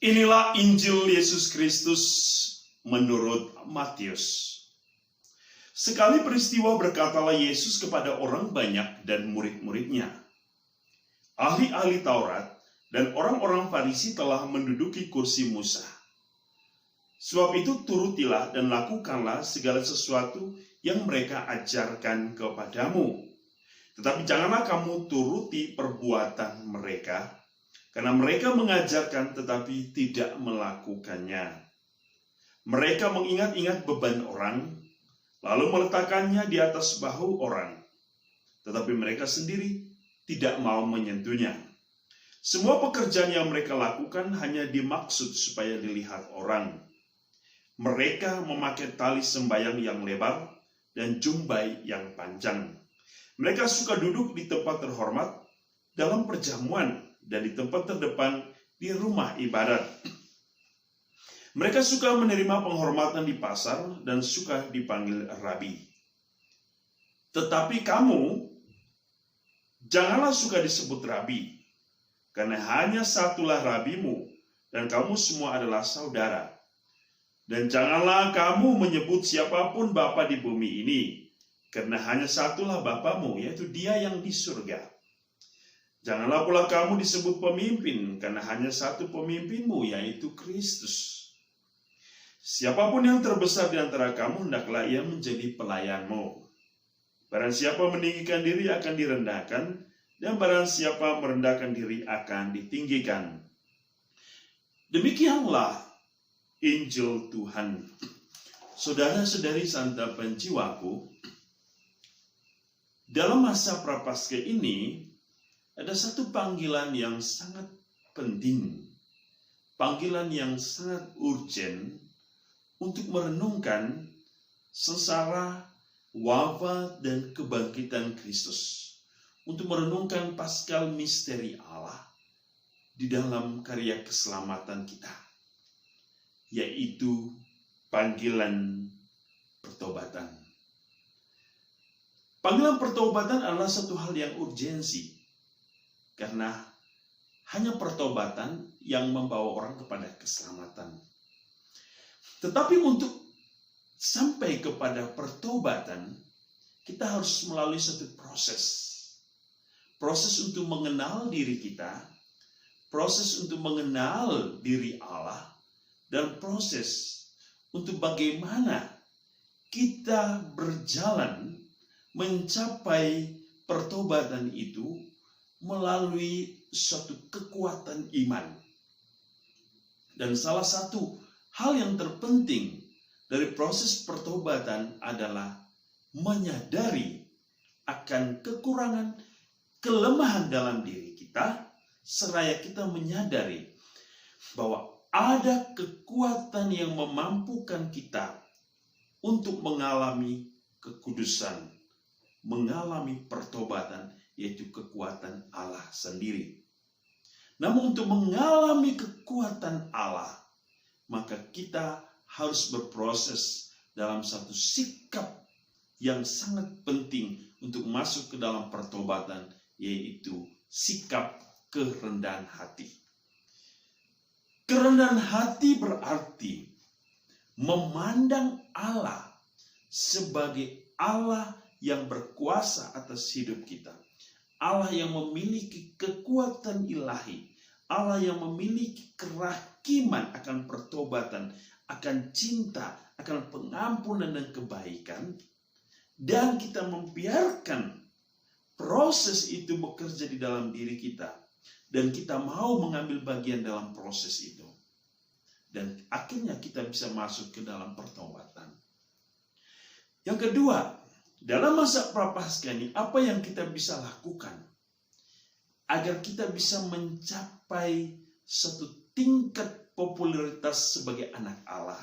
Inilah Injil Yesus Kristus menurut Matius. Sekali peristiwa berkatalah Yesus kepada orang banyak dan murid-muridnya. Ahli-ahli Taurat dan orang-orang Farisi telah menduduki kursi Musa. Sebab itu turutilah dan lakukanlah segala sesuatu yang mereka ajarkan kepadamu. Tetapi janganlah kamu turuti perbuatan mereka, karena mereka mengajarkan tetapi tidak melakukannya. Mereka mengingat-ingat beban orang, lalu meletakkannya di atas bahu orang. Tetapi mereka sendiri tidak mau menyentuhnya. Semua pekerjaan yang mereka lakukan hanya dimaksud supaya dilihat orang. Mereka memakai tali sembayang yang lebar dan jumbai yang panjang. Mereka suka duduk di tempat terhormat dalam perjamuan dan di tempat terdepan di rumah ibadat. Mereka suka menerima penghormatan di pasar dan suka dipanggil rabi. Tetapi kamu, janganlah suka disebut rabi, karena hanya satulah rabimu, dan kamu semua adalah saudara. Dan janganlah kamu menyebut siapapun bapa di bumi ini, karena hanya satulah Bapamu, yaitu Dia yang di surga. Janganlah pula kamu disebut pemimpin, karena hanya satu pemimpinmu, yaitu Kristus. Siapapun yang terbesar di antara kamu, hendaklah ia menjadi pelayanmu. Barang siapa meninggikan diri akan direndahkan, dan barang siapa merendahkan diri akan ditinggikan. Demikianlah Injil Tuhan. Saudara-saudari santapan jiwaku, dalam masa Prapaskah ini ada satu panggilan yang sangat penting, panggilan yang sangat urgen untuk merenungkan sengsara, wafat, dan kebangkitan Kristus, untuk merenungkan Paskal misteri Allah di dalam karya keselamatan kita, yaitu panggilan pertobatan. Panggilan pertobatan adalah satu hal yang urgensi, karena hanya pertobatan yang membawa orang kepada keselamatan. Tetapi untuk sampai kepada pertobatan, kita harus melalui satu proses. Proses untuk mengenal diri kita, proses untuk mengenal diri Allah, dan proses untuk bagaimana kita berjalan mencapai pertobatan itu melalui suatu kekuatan iman. Dan salah satu hal yang terpenting dari proses pertobatan adalah menyadari akan kekurangan, kelemahan dalam diri kita, seraya kita menyadari bahwa ada kekuatan yang memampukan kita untuk mengalami kekudusan, mengalami pertobatan, yaitu kekuatan Allah sendiri. Namun untuk mengalami kekuatan Allah, maka kita harus berproses dalam satu sikap yang sangat penting untuk masuk ke dalam pertobatan, yaitu sikap kerendahan hati. Kerendahan hati berarti memandang Allah sebagai Allah yang berkuasa atas hidup kita. Allah yang memiliki kekuatan ilahi. Allah yang memiliki kehakiman akan pertobatan, akan cinta, akan pengampunan dan kebaikan. Dan kita membiarkan proses itu bekerja di dalam diri kita. Dan kita mau mengambil bagian dalam proses itu. Dan akhirnya kita bisa masuk ke dalam pertobatan. Yang kedua, dalam masa Prapaskah ini, apa yang kita bisa lakukan agar kita bisa mencapai satu tingkat popularitas sebagai anak Allah,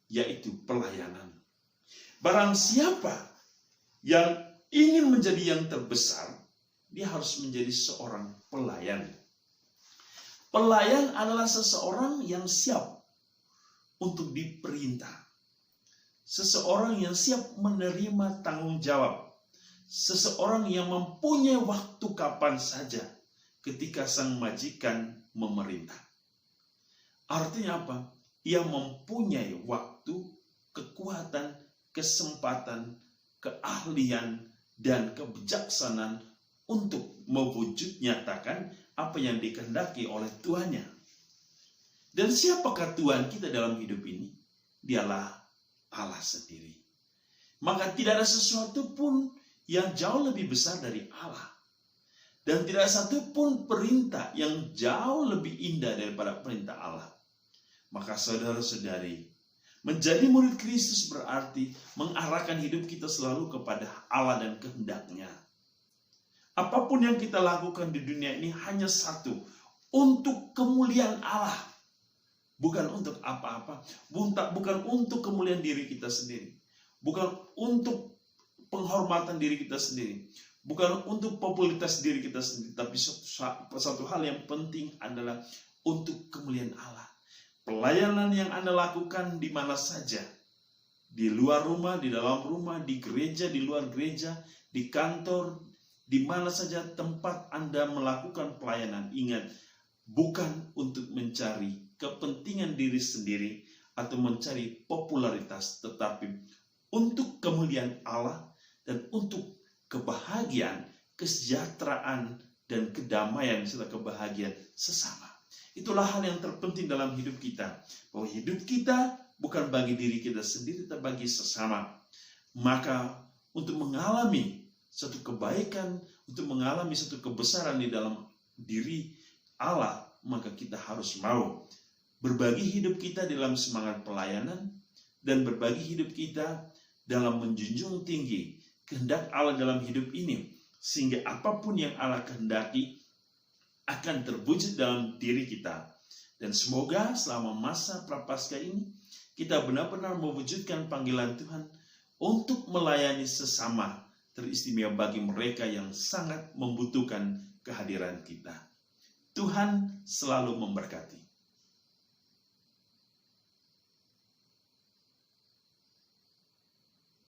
yaitu pelayanan. Barang siapa yang ingin menjadi yang terbesar, dia harus menjadi seorang pelayan. Pelayan adalah seseorang yang siap untuk diperintah. Seseorang yang siap menerima tanggung jawab. Seseorang yang mempunyai waktu kapan saja ketika sang majikan memerintah. Artinya apa? Ia mempunyai waktu, kekuatan, kesempatan, keahlian, dan kebijaksanaan untuk mewujud nyatakan apa yang dikehendaki oleh Tuhannya. Dan siapakah Tuhan kita dalam hidup ini? Dialah Allah sendiri. Maka tidak ada sesuatu pun yang jauh lebih besar dari Allah. Dan tidak ada satu pun perintah yang jauh lebih indah daripada perintah Allah. Maka saudara-saudari, menjadi murid Kristus berarti mengarahkan hidup kita selalu kepada Allah dan kehendaknya. Apapun yang kita lakukan di dunia ini hanya satu, untuk kemuliaan Allah. Bukan untuk apa-apa, bukan untuk kemuliaan diri kita sendiri. Bukan untuk penghormatan diri kita sendiri. Bukan untuk popularitas diri kita sendiri. Tapi satu hal yang penting adalah untuk kemuliaan Allah. Pelayanan yang Anda lakukan di mana saja. Di luar rumah, di dalam rumah, di gereja, di luar gereja, di kantor, di mana saja tempat Anda melakukan pelayanan. Ingat, bukan untuk mencari kepentingan diri sendiri atau mencari popularitas, tetapi untuk kemuliaan Allah dan untuk kebahagiaan, kesejahteraan, dan kedamaian serta kebahagiaan sesama. Itulah hal yang terpenting dalam hidup kita. Bahwa hidup kita bukan bagi diri kita sendiri, tapi bagi sesama. Maka untuk mengalami satu kebaikan, untuk mengalami satu kebesaran di dalam diri Allah, maka kita harus mau berbagi hidup kita dalam semangat pelayanan dan berbagi hidup kita dalam menjunjung tinggi kehendak Allah dalam hidup ini, sehingga apapun yang Allah kehendaki akan terwujud dalam diri kita. Dan semoga selama masa Prapaskah ini kita benar-benar mewujudkan panggilan Tuhan untuk melayani sesama, teristimewa bagi mereka yang sangat membutuhkan kehadiran kita. Tuhan selalu memberkati.